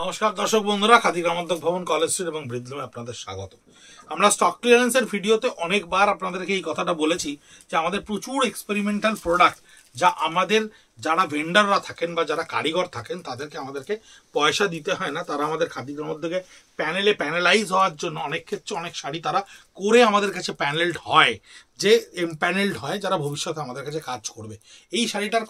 নমস্কার দর্শক বন্ধুরা, খাদি গ্রামোদ্যোগ ভবন, কলেজ স্ট্রিট এবং বৃদ্ধমে আপনাদের স্বাগত। আমরা স্টক ক্লিয়ারেন্সের ভিডিওতে অনেকবার আপনাদেরকে এই কথাটা বলেছি যে আমাদের প্রচুর এক্সপেরিমেন্টাল প্রোডাক্ট যা আমাদের যারা ভেন্ডাররা থাকেন বা যারা কারিগর থাকেন তাদেরকে আমাদেরকে পয়সা দিতে হয় না। তারা আমাদের খাদি গ্রামোদ্যোগে প্যানেলাইজ হওয়ার জন্য অনেক ক্ষেত্রে অনেক শাড়ি তারা করে আমাদের কাছে প্যানেলড হয়, যে এমপ্যানেলড হয়, যারা ভবিষ্যতে আমাদের কাছে কাজ করবে। এই শাড়িটার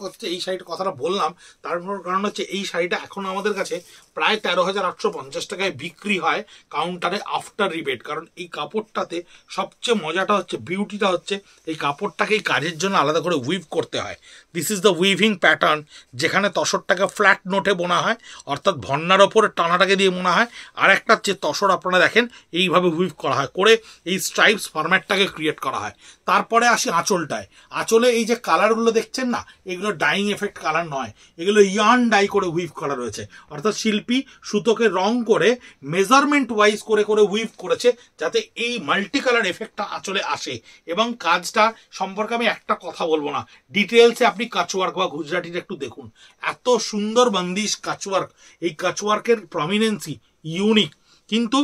কথাটা বললাম তার কারণ হচ্ছে এই শাড়িটা এখন আমাদের কাছে প্রায় 13,850 টাকায় বিক্রি হয় কাউন্টারে আফটার রিবেট। কারণ এই কাপড়টাতে সবচেয়ে মজাটা হচ্ছে, বিউটিটা হচ্ছে এই কাপড়টাকে এই কাজের জন্য আলাদা করে উইভ করতে হয়। This is the weaving pattern, যেখানে তসরটাকে ফ্ল্যাট নোটে বোনা হয়, অর্থাৎ ভন্নার ওপরে টানাটাকে দিয়ে বোনা হয়। আর একটা যে তসর আপনারা দেখেন এইভাবে উইভ করা হয়, করে এই স্ট্রাইপস ফরম্যাটটাকে ক্রিয়েট করা হয়। তারপরে আসি আঁচলটায়। আঁচলে এই যে কালারগুলো দেখছেন না, এগুলো ডাইং এফেক্ট কালার নয়, এগুলো ইয়ার্ন ডাই করে উইভ করা রয়েছে। অর্থাৎ শিল্পী সুতোকে রং করে মেজারমেন্ট ওয়াইজ করে করে উইভ করেছে যাতে এই মাল্টি কালার এফেক্টটা আঁচলে আসে। এবং কাজটা সম্পর্কে আমি একটা কথা বলবো না, ডিটেলসে আপনি কাচওয়ার্ক বা গুজরাটির একটু দেখুন। এত সুন্দর বন্দিশ কাচওয়ার্ক, এই কাচওয়ার্কের প্রমিনেন্সি ইউনিক। কিন্তু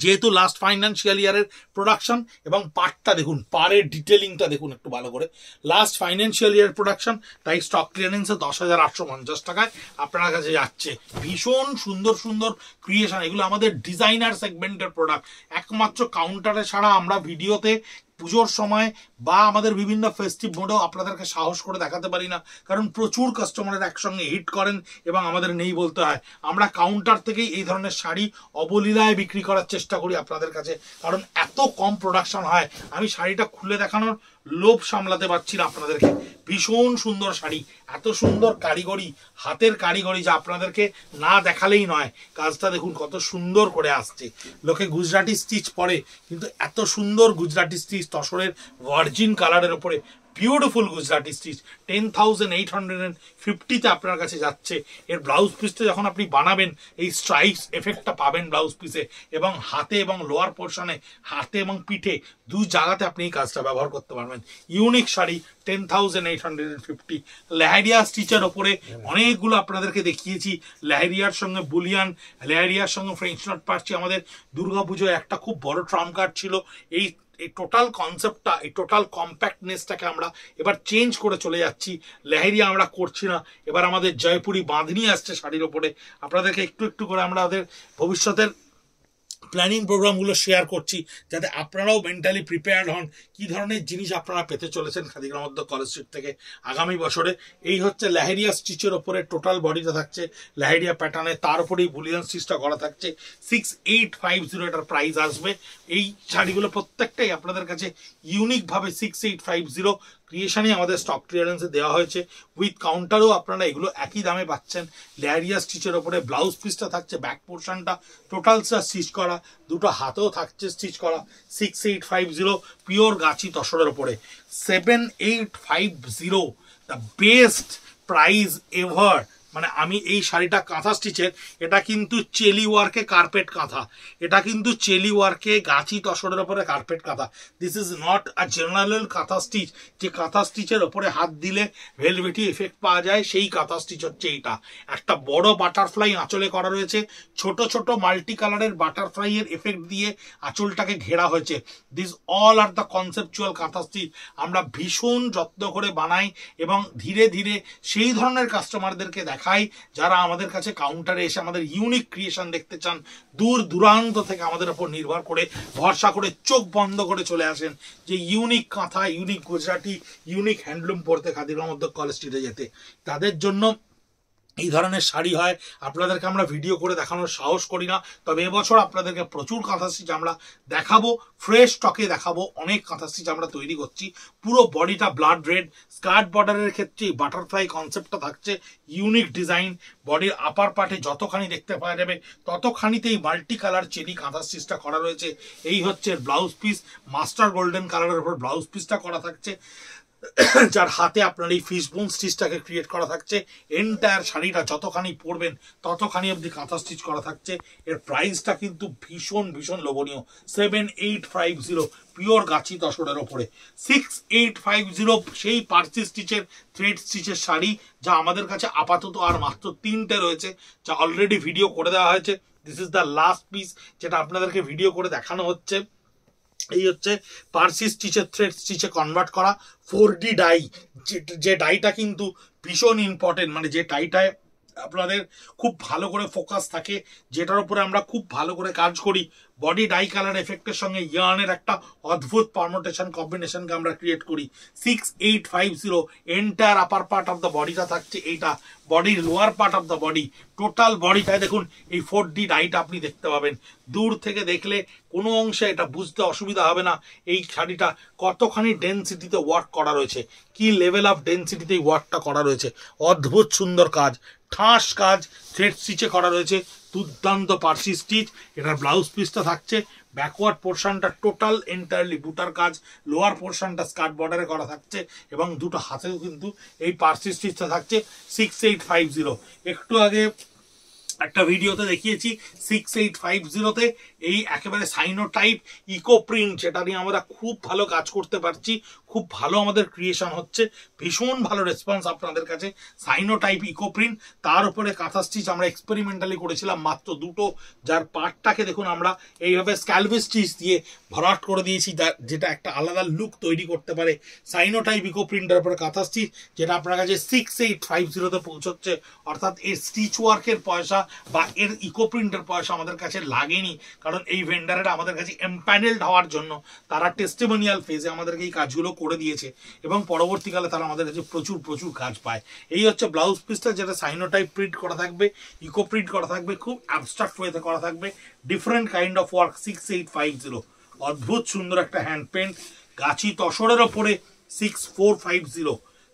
যেহেতু লাস্ট ফাইন্যান্সিয়াল ইয়ারের প্রোডাকশন এবং পার্টটা দেখুন, পাড়ের ডিটেলিংটা দেখুন একটু ভালো করে, লাস্ট ফাইন্যান্সিয়াল ইয়ারের প্রোডাকশন, তাই স্টক ক্লিয়ারেন্সে 10,850 টাকায় আপনার কাছে যাচ্ছে। ভীষণ সুন্দর সুন্দর ক্রিয়েশন, এগুলো আমাদের ডিজাইনার সেগমেন্টের প্রোডাক্ট। একমাত্র কাউন্টারে ছাড়া আমরা ভিডিওতে পুজোর সময় বা আমাদের বিভিন্ন ফেস্টিভ মোডেও আপনাদেরকে সাহস করে দেখাতে পারি না, কারণ প্রচুর কাস্টমারের একসঙ্গে হিট করেন এবং আমাদের নেই বলতে হয়। আমরা কাউন্টার থেকেই এই ধরনের শাড়ি অবলীলায় বিক্রি করার চেষ্টা করি আপনাদের কাছে, কারণ এত কম প্রোডাকশন হয়। আমি শাড়িটা খুলে দেখানোর লোভ সামলাতে পারছি না আপনাদেরকে। ভীষণ সুন্দর শাড়ি, এত সুন্দর কারিগরি, হাতের কারিগরি, যা আপনাদেরকে না দেখালেই নয়। কাজটা দেখুন কত সুন্দর করে আসছে। লোকে গুজরাটি স্টিচ পরে, কিন্তু এত সুন্দর গুজরাটি স্টিচ তসরের ভার্জিন কালারের উপরে বিউটিফুল গুজরাটি স্টিচ 10,850-তে আপনার কাছে যাচ্ছে। এর ব্লাউজ পিসটা যখন আপনি বানাবেন এই স্ট্রাইপস এফেক্টটা পাবেন ব্লাউজ পিসে, এবং হাতে এবং লোয়ার পোর্শনে, হাতে এবং পিঠে দু জায়গাতে আপনি এই কাজটা ব্যবহার করতে পারবেন। ইউনিক শাড়ি 10,850। লেহেরিয়া স্টিচের ওপরে অনেকগুলো আপনাদেরকে দেখিয়েছি। লেহেরিয়ার সঙ্গে বুলিয়ান, লেহেরিয়ার সঙ্গে ফ্রেঞ্চ নট পাচ্ছি। আমাদের দুর্গাপুজোয় একটা খুব বড় ট্রাম্প কার্ড ছিল। এই টোটাল কনসেপ্টটা, এই টোটাল কম্প্যাক্টনেসটাকে আমরা এবার চেঞ্জ করে চলে যাচ্ছি। লেহেরিয়া আমরা করছি না, এবার আমাদের জয়পুরি বাঁধনি আসছে শাড়ির ওপরে। আপনাদেরকে একটু একটু করে আমরা আমাদের ভবিষ্যতের প্ল্যানিং প্রোগ্রামগুলো শেয়ার করছি, যাতে আপনারাও মেন্টালি প্রিপেয়ার্ড হন কি ধরনের জিনিস আপনারা পেতে চলেছেন খাদি গ্রামোদ্যোগ কলেজ স্ট্রিট থেকে আগামী বছরে। এই হচ্ছে লেহেরিয়া স্টিচের ওপরে টোটাল বডিটা থাকছে লেহেরিয়া প্যাটার্নে, তার উপরেই বুলিয়ান স্টিচটা করা থাকছে। 6,850 এটার প্রাইস আসবে। এই শাড়িগুলো প্রত্যেকটাই আপনাদের কাছে ইউনিকভাবে 6,850 ক্রিয়েশনই আমাদের স্টক ক্লিয়ারেন্সে দেওয়া হয়েছে। উইথ কাউন্টারও আপনারা এগুলো একই দামে পাচ্ছেন। লেহেরিয়া স্টিচের ওপরে ব্লাউজ পিসটা থাকছে, ব্যাক পোর্শনটা টোটালসটা স্টিচ করা, দুটো হাতেও থাকছে স্টিচ করা। 6,850 পিওর গাছি তসরের ওপরে। 7,850 দ্য বেস্ট প্রাইস এভার। মানে আমি এই শাড়িটা কাঁথা স্টিচের, এটা কিন্তু চেলি ওয়ার্কে কার্পেট কাঁথা, এটা কিন্তু চেলি ওয়ার্কে গাছি তসরের ওপরে কার্পেট কাঁথা। This is not a general কাঁথা স্টিচ, যে কাঁথা স্টিচের ওপরে হাত দিলে ভেলভেটি এফেক্ট পাওয়া যায়, সেই কাঁথা স্টিচ হচ্ছে এইটা। একটা বড় বাটারফ্লাই আঁচলে করা রয়েছে, ছোট ছোট মাল্টি কালারের বাটারফ্লাইয়ের এফেক্ট দিয়ে আঁচলটাকে ঘেরা হয়েছে। This all are the conceptual কাঁথা স্টিচ। আমরা ভীষণ যত্ন করে বানাই এবং ধীরে ধীরে সেই ধরনের কাস্টমারদেরকে দেখাই যারা আমাদের কাছে কাউন্টারে এসে আমাদের ইউনিক ক্রিয়েশন দেখতে চান। দূর দূরান্ত থেকে আমাদের উপর নির্ভর করে, ভরসা করে, চোখ বন্ধ করে চলে আসেন যে ইউনিক কাঁথা, ইউনিক গুজরাটি, ইউনিক হ্যান্ডলুম পড়তে খাদি গ্রামোদ্যোগ কলেজ স্ট্রিটে যেতে। তাদের জন্য এই ধরনের শাড়ি হয়। আপনাদেরকে আমরা ভিডিও করে দেখানোর সাহস করি না, তবে এবছর আপনাদেরকে প্রচুর কাঁথা স্টিচ আমরা দেখাবো, ফ্রেশ স্টকে দেখাবো। অনেক কাঁথা স্টিচ আমরা তৈরি করছি। পুরো বডিটা ব্লাড রেড, স্কার্ট বর্ডারের ক্ষেত্রে বাটারফ্লাই কনসেপ্টটা থাকছে, ইউনিক ডিজাইন। বডির আপার পার্টে যতখানি দেখতে পাওয়া যাবে ততখানিতেই মাল্টি কালার চেরি কাঁথা স্টিচটা করা রয়েছে। এই হচ্ছে ব্লাউজ পিস, মাস্টার গোল্ডেন কালারের উপর ব্লাউজ পিসটা করা থাকছে। যার হাতে আপনার এই ফিশবোন স্টিচটাকে ক্রিয়েট করা থাকছে। এন্টায়ার শাড়িটা যতখানি পরবেন ততখানি অবধি কাঁথা স্টিচ করা থাকছে। এর প্রাইসটা কিন্তু ভীষণ ভীষণ লোভনীয়, 7850 পিওর গাছি তসরের ওপরে। 6850 সেই পার্সি স্টিচের থ্রেড স্টিচের শাড়ি, যা আমাদের কাছে আপাতত আর মাত্র 3টে রয়েছে, যা অলরেডি ভিডিও করে দেওয়া হয়েছে। This is the last piece যেটা আপনাদেরকে ভিডিও করে দেখানো হচ্ছে। এই হচ্ছে পার্সি স্টিচের থ্রেড স্টিচে কনভার্ট করা 4D ডাই, যে ডাইটা কিন্তু ভীষণ ইম্পর্টেন্ট, মানে যে ডাইটায় আপনাদের খুব ভালো করে ফোকাস থাকে, যেটার উপরে আমরা খুব ভালো করে কাজ করি। বডি ডাই কালার এফেক্টের সঙ্গে ইয়ার্নের একটা অদ্ভুত পারমুটেশন কম্বিনেশনকে আমরা ক্রিয়েট করি। 6850 entire upper part of the বডিটা থাকছে এইটা, বডির lower part of the body, total বডিটায় দেখুন এই 4D ডাইটা আপনি দেখতে পাবেন। দূর থেকে দেখলে কোনো অংশে এটা বুঝতে অসুবিধা হবে না এই শাড়িটা কতখানি ডেন্সিটিতে ওয়ার্ক করা রয়েছে, কি লেভেল অফ ডেন্সিটিতে এই ওয়ার্কটা করা রয়েছে। অদ্ভুত সুন্দর কাজ, ঠাস কাজ থ্রেড স্টিচে করা রয়েছে, দুর্দান্ত পার্সি স্টিচ। এটার ব্লাউজ পিসটা থাকছে, ব্যাকওয়ার্ড পোর্শনটা টোটাল এন্টায়ারলি বুটার কাজ, লোয়ার পোর্শনটা স্কার্ট বর্ডারে করা থাকছে, এবং দুটো হাতেও কিন্তু এই পার্সি স্টিচটা থাকছে। 6850 একটু আগে একটা ভিডিওতে দেখিয়েছি 6850-তে এই একেবারে সাইনোটাইপ ইকো প্রিন্ট, যেটা নিয়ে আমরা খুব ভালো কাজ করতে পারছি, খুব ভালো আমাদের ক্রিয়েশন হচ্ছে, ভীষণ ভালো রেসপন্স আপনাদের কাছে। সাইনোটাইপ ইকো প্রিন্ট, তার উপরে কাঁথা স্টিচ আমরা এক্সপেরিমেন্টালি করেছিলাম মাত্র দুটো, যার পার্টটাকে দেখুন আমরা এইভাবে স্ক্যালভেজ স্টিচ দিয়ে ভরাট করে দিয়েছি, যেটা একটা আলাদা লুক তৈরি করতে পারে। সাইনোটাইপ ইকো প্রিন্টের উপরে কাঁথা স্টিচ, যেটা আপনার কাছে 6850-তে পৌঁছচ্ছে। অর্থাৎ এর স্টিচ ওয়ার্কের পয়সা বা এর ইকো প্রিন্টের পয়সা আমাদের কাছে লাগেনি, কারণ এই ভেন্ডারেরা আমাদের কাছে এম্প্যানেলড হওয়ার জন্য তারা টেস্টিমোনিয়াল ফেজে আমাদেরকে এই কাজগুলো করে দিয়েছে, এবং পরবর্তীকালে তারা আমাদের কাছে প্রচুর প্রচুর কাজ পায়। এই হচ্ছে ব্লাউজ পিসটা, যেটা সাইনোটাইপ প্রিন্ট করা থাকবে, ইকো প্রিন্ট করা থাকবে, খুব অ্যাবস্ট্রাক্ট ওয়েতে করা থাকবে, ডিফারেন্ট কাইন্ড অফ ওয়ার্ক। 6850 অদ্ভুত সুন্দর একটা হ্যান্ড পেন্ট গাছি তসরের ওপরে।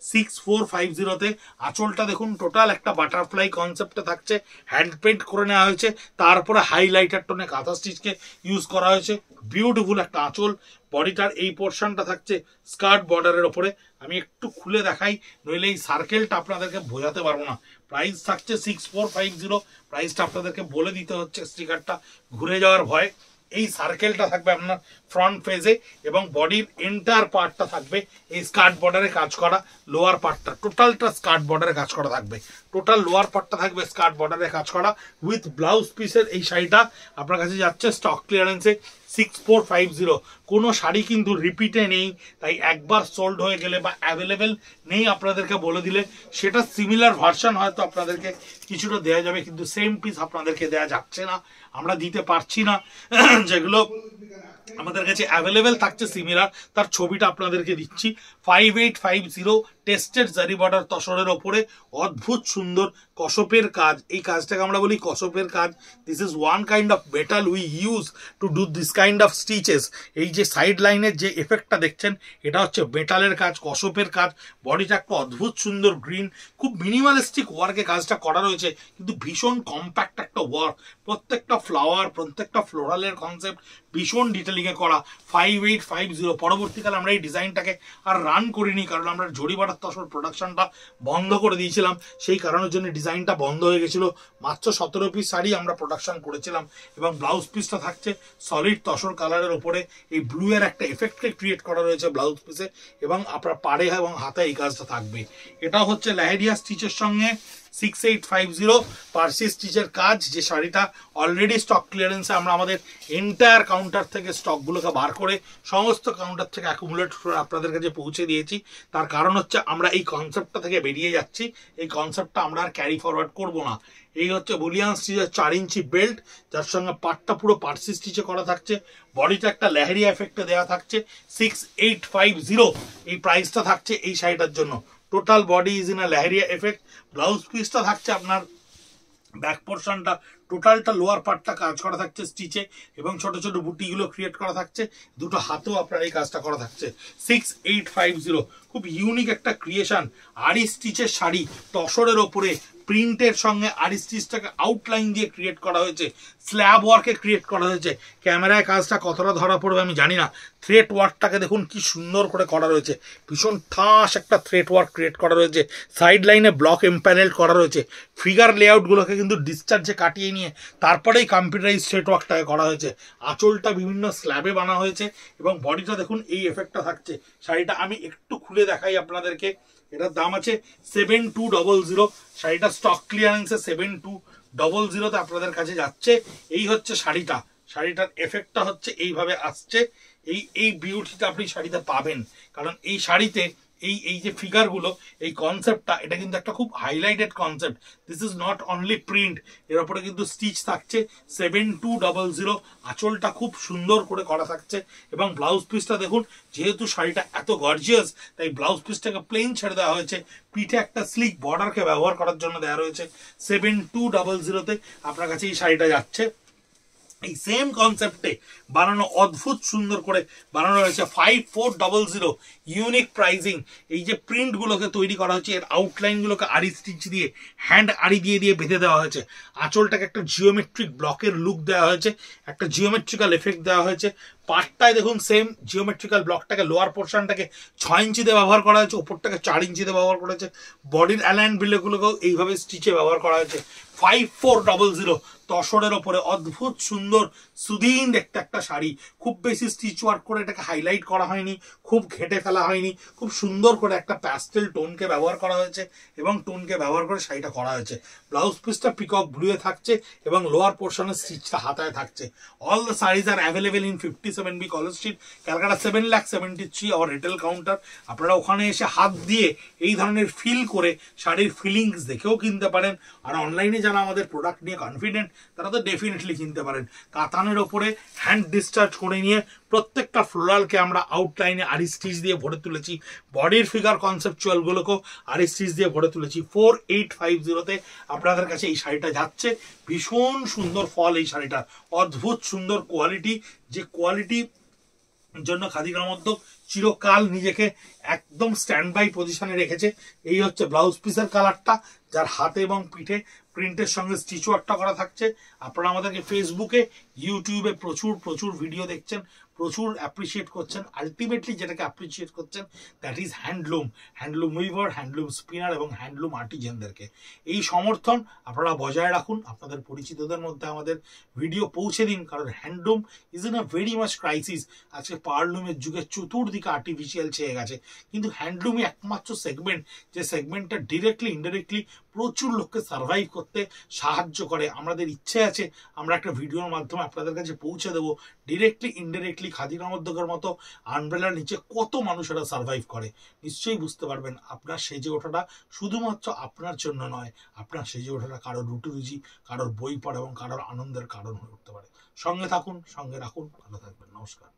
6450-তে আঁচলটা দেখুন টোটাল একটা বাটারফ্লাই কনসেপ্টে থাকছে, হ্যান্ড পেন্ট করে নেওয়া হয়েছে, তারপরে হাইলাইটার টোনে কাঁথা স্টিচকে ইউজ করা হয়েছে। বিউটিফুল একটা আঁচল। বডিটার এই পোর্শনটা থাকছে স্কার্ট বর্ডারের ওপরে। আমি একটু খুলে দেখাই, নইলে এই সার্কেলটা আপনাদেরকে বোঝাতে পারবো না। প্রাইস থাকছে 6450, প্রাইসটা আপনাদেরকে বলে দিতে হচ্ছে, স্টিকারটা ঘুরে যাওয়ার ভয়। এই সার্কেলটা থাকবে আপনার ফ্রন্ট ফেজে, এবং বডির এন্টায়ার পার্টটা থাকবে এই স্কার্ট বর্ডারে কাজ করা, লোয়ার পার্টটা টোটালটা স্কার্ট বর্ডারে কাজ করা থাকবে, টোটাল লোয়ার পার্টটা থাকবে স্কার্ট বর্ডারে কাজ করা উইথ ব্লাউজ পিসের। এই শাড়িটা আপনার কাছে যাচ্ছে স্টক ক্লিয়ারেন্সে 6450। কোনো শাড়ি কিন্তু রিপিটে নেই, তাই একবার সোল্ড হয়ে গেলে বা অ্যাভেলেবেল নেই আপনাদেরকে বলে দিলে সেটা সিমিলার ভার্সন হয়তো আপনাদেরকে কিছুটা দেওয়া যাবে, কিন্তু সেম পিস আপনাদেরকে দেওয়া যাচ্ছে না, আমরা দিতে পারছি না। যেগুলো আমাদের কাছে অ্যাভেলেবেল থাকছে সিমিলার, তার ছবিটা আপনাদেরকে দিচ্ছি। 5850 টেস্টেড জারি বর্ডার তসরের ওপরে, অদ্ভুত সুন্দর কসপের কাজ। এই কাজটাকে আমরা বলি কসপের কাজ। This is one kind of metal we use to do this kind of stitches. এই যে সাইড লাইনের যে এফেক্টটা দেখছেন, এটা হচ্ছে মেটালের কাজ, কসপের কাজ। বডিটা একটা অদ্ভুত সুন্দর গ্রিন, খুব মিনিমালিস্টিক ওয়ার্কে কাজটা করা রয়েছে, কিন্তু ভীষণ কম্প্যাক্ট একটা ওয়ার্ক। প্রত্যেকটা ফ্লাওয়ার, প্রত্যেকটা ফ্লোরালের কনসেপ্ট ভীষণ ডিটেলিংয়ে করা। 5850। পরবর্তীকালে আমরা এই ডিজাইনটাকে আর রান করিনি, কারণ আমরা জরিবাটার তসর প্রোডাকশনটা বন্ধ করে দিয়েছিলাম, সেই কারণের জন্য ডিজাইনটা বন্ধ হয়ে গেছিল। মাত্র 17 পিস শাড়ি আমরা প্রোডাকশন করেছিলাম, এবং ব্লাউজ পিসটা থাকছে সলিড তসর কালারের ওপরে। এই ব্লু এর একটা এফেক্টকে ক্রিয়েট করা রয়েছে ব্লাউজ পিসে, এবং আপনার পাড়ে এবং হাতে এই কাজটা থাকবে। এটা হচ্ছে লেহেরিয়া স্টিচের সঙ্গে 6850 পার্সি স্টিচের কাজ, যে শাড়িটা অলরেডি স্টক ক্লিয়ারেন্সে আমরা আমাদের এন্টায়ার কাউন্টার থেকে স্টকগুলোকে বার করে সমস্ত কাউন্টার থেকে অ্যাকুমুলেট করে আপনাদের কাছে পৌঁছে দিয়েছি। তার কারণ হচ্ছে আমরা এই কনসেপ্টটা থেকে বেরিয়ে যাচ্ছি, এই কনসেপ্টটা আমরা আর ক্যারি ফরওয়ার্ড করবো না। এই হচ্ছে বুলিয়ান স্টিচের 4 ইঞ্চি বেল্ট, যার সঙ্গে পাটটা পুরো পার্সি স্টিচে করা থাকছে, বডিটা একটা লেহেরিয়া এফেক্টে দেওয়া থাকছে। 6850 এই প্রাইসটা থাকছে এই শাড়িটার জন্য। Total body is in a leheriya effect. Blouse পিসটা থাকছে আপনার ব্যাক পোর্শনটা টোটালটা লোয়ার পার্টটা কাজ করা থাকছে স্টিচে, এবং ছোট ছোট বুটিগুলো ক্রিয়েট করা থাকছে, দুটো হাতেও আপনার এই কাজটা করা থাকছে। 6850 খুব ইউনিক একটা ক্রিয়েশন। আরি স্টিচের শাড়ি, তসরের ওপরে প্রিন্টের সঙ্গে আরি স্টিচটাকে আউটলাইন দিয়ে ক্রিয়েট করা হয়েছে, স্ল্যাব ওয়ার্কে ক্রিয়েট করা হয়েছে। ক্যামেরায় কাজটা কতটা ধরা পড়বে আমি জানি না। থ্রেড ওয়ার্কটাকে দেখুন কি সুন্দর করে করা রয়েছে, ভীষণ ঠাস একটা থ্রেড ওয়ার্ক ক্রিয়েট করা রয়েছে। সাইড লাইনে ব্লক এম্প্যানেল করা রয়েছে। ফিগার লেআউটগুলোকে কিন্তু ডিসচার্জে কাটিয়ে নিয়ে তারপরেই কম্পিউটারাইজ থ্রেড ওয়ার্কটাকে করা হয়েছে। আঁচলটা বিভিন্ন স্ল্যাবে বানা হয়েছে এবং বডিটা দেখুন এই এফেক্টটা থাকছে। শাড়িটা আমি একটু খুলে দেখাই আপনাদেরকে। এটার দাম আছে 7200। শাড়িটা স্টক ক্লিয়ারেন্সে 7200 আপনাদের কাছে যাচ্ছে। এই হচ্ছে শাড়িটা। শাড়িটার এফেক্টটা হচ্ছে এইভাবে আসছে। এই বিউটিটা আপনি শাড়িতে পাবেন, কারণ এই শাড়িতে এই যে ফিগারগুলো, এই কনসেপ্টটা, এটা কিন্তু একটা খুব highlighted concept. This is not only print, এর উপরে কিন্তু স্টিচ থাকছে। 7200। আঁচলটা খুব সুন্দর করে করা থাকছে এবং ব্লাউজ পিসটা দেখুন, যেহেতু শাড়িটা এত গর্জিয়াস তাই ব্লাউজ পিসটাকে প্লেন ছেড়ে দেওয়া হয়েছে। পিঠে একটা স্লিক বর্ডারকে ব্যবহার করার জন্য দেওয়া রয়েছে। 7200 আপনার কাছে এই শাড়িটা যাচ্ছে। এই সেম কনসেপ্টে বানানো, অদ্ভুত সুন্দর করে বানানো হয়েছে 5400। Unique pricing. এই যে প্রিন্টগুলোকে তৈরি করা হচ্ছে, এর আউটলাইনগুলোকে আরি স্টিচ দিয়ে, হ্যান্ড আরি দিয়ে বেঁধে দেওয়া হয়েছে। আঁচলটাকে একটা জিওমেট্রিক ব্লকের লুক দেওয়া হয়েছে, একটা জিওমেট্রিক্যাল এফেক্ট দেওয়া হয়েছে। পার্টটায় দেখুন সেম জিওমেট্রিক্যাল ব্লকটাকে, লোয়ার পোর্শনটাকে 6 ইঞ্চিতে ব্যবহার করা হয়েছে, ওপরটাকে 4 ইঞ্চিতে ব্যবহার করা হয়েছে। বডির অ্যালাইন বিলেগুলোকেও এইভাবে স্টিচে ব্যবহার করা হয়েছে। 5400 তসরের ওপরে অদ্ভুত সুন্দর সুদিন দেখতে একটা শাড়ি। খুব বেশি স্টিচ ওয়ার্ক করে এটাকে হাইলাইট করা হয়নি, খুব ঘেটে ফেলা হয়নি। খুব সুন্দর করে একটা প্যাস্টেল টোনকে ব্যবহার করা হয়েছে এবং টোনকে ব্যবহার করে শাড়িটা করা হয়েছে। ব্লাউজ পিসটা পিকক ব্লুয়ে থাকছে এবং লোয়ার পোর্শনের স্টিচটা হাতায় থাকছে। All the saris are available in 57B College Street, Calcutta 7,73,000 our retail counter. আপনারা ওখানে এসে হাত দিয়ে এই ধরনের ফিল করে শাড়ির ফিলিংস দেখেও কিনতে পারেন। আর অনলাইনে যারা আমাদের প্রোডাক্ট নিয়ে কনফিডেন্ট তারা তো ডেফিনেটলি কিনতে পারেন। কাতানের ওপরে হ্যান্ড ডিসচার্জ করে নিয়ে প্রত্যেকটা ফ্লোরালকে আমরা আউটলাইনে আরি স্টিচ দিয়ে ভরে তুলেছি। বডির ফিগার কনসেপচুয়ালগুলোকেও আরি স্টিচ দিয়ে ভরে তুলেছি। 4850-তে আপনাদের কাছে এই শাড়িটা যাচ্ছে। ভীষণ সুন্দর ফল এই শাড়িটার, অদ্ভুত সুন্দর কোয়ালিটি, যে কোয়ালিটি জন্য খাদি গ্রামোদ্যোগ চিরকাল নিজেকে একদম স্ট্যান্ড বাই পজিশনে রেখেছে। এই হচ্ছে ব্লাউজ পিসের কালারটা, যার হাতে এবং পিঠে প্রিন্টের সঙ্গে স্টিচ ওয়ার্কটা করা থাকছে। আপনারা আমাদেরকে ফেসবুকে, ইউটিউবে প্রচুর ভিডিও দেখছেন, প্রচুর অ্যাপ্রিসিয়েট করছেন। আলটিমেটলি যেটাকে অ্যাপ্রিসিয়েট করছেন that is handloom weaver, handloom spinner এবং হ্যান্ডলুম আর্টিজানদেরকে। এই সমর্থন আপনারা বজায় রাখুন, আপনাদের পরিচিতদের মধ্যে আমাদের ভিডিও পৌঁছে দিন, কারণ handloom is in a very much crisis. আজকে পাওয়ারলুমের যুগে চতুর্দিকে আর্টিফিশিয়াল ছেয়ে গেছে, কিন্তু হ্যান্ডলুমই একমাত্র সেগমেন্ট যে সেগমেন্টটা ডিরেক্টলি ইনডাইরেক্টলি প্রচুর লোককে সার্ভাইভ করতে সাহায্য করে। আমাদের ইচ্ছে আছে আমরা একটা ভিডিওর মাধ্যমে আপনাদের কাছে পৌঁছে দেবো ডিরেক্টলি ইনডাইরেক্টলি খাদি গ্রামোদ্যোগের মতো আনব্রেলার নিচে কত মানুষেরা সার্ভাইভ করে। নিশ্চয়ই বুঝতে পারবেন আপনার সেজে ওঠাটা শুধুমাত্র আপনার জন্য নয়, আপনার সেজে ওঠাটা কারোর রুটি রুজি, কারোর বই পড়া এবং কারোর আনন্দের কারণ হয়ে উঠতে পারে। সঙ্গে থাকুন, সঙ্গে রাখুন, ভালো থাকবেন। নমস্কার।